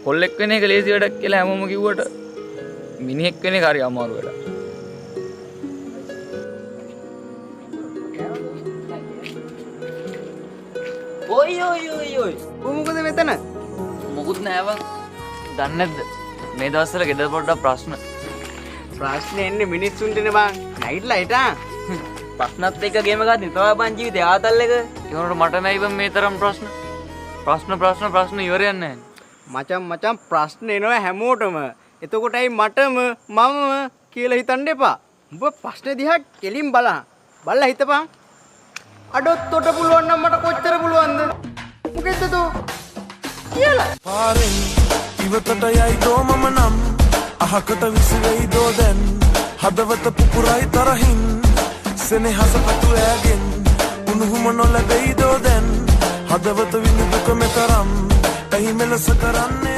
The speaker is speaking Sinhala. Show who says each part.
Speaker 1: කොල්ලෙක් වෙන එක ලේසි වැඩක් කියලා හැමෝම කිව්වට මිනිහෙක් වෙන එක හරි අමාරු වැඩක්.
Speaker 2: ඔයි මොකද මෙතන?
Speaker 1: මොකුත් නෑ බං. දන්නේ නැද්ද? මේ දවස්වල ගෙදර පොඩ්ඩක්
Speaker 2: ප්‍රශ්න එන්නේ මිනිස්සුන්ටනේ බං. නැගිටලා හිටා.
Speaker 1: ප්‍රශ්නත් එක්ක ගේම ගන්න තමයි බං ජීවිතේ ආතල් එක. ඒ වුණාට මට නෑ බං මේ තරම් ප්‍රශ්න ඉවරයක් නැහැ.
Speaker 2: මචං ප්‍රශ්න එනවා හැමෝටම. එතකොටයි මටම මම කියලා හිතන්න එපා. උඹ ප්‍රශ්න දිහා කෙලින් බලලා හිතපන්. අඩොත් තොට පුළුවන් නම් මට කොච්චර පුළුවන්ද? මොකෙද්ද තෝ? කියලා.
Speaker 3: පාරෙන් ඉවතට යයිදෝ මම නම් අහකට විසිරෙයිදෝ දැන් හදවත පුපුරයි තරහින් සෙනෙහස පතු ඇගෙන් උණුහුම නොලැබෙයිදෝ දැන් හදවත විඳ දුක මෙතරම් ඇයි මෙලස කරන්නේ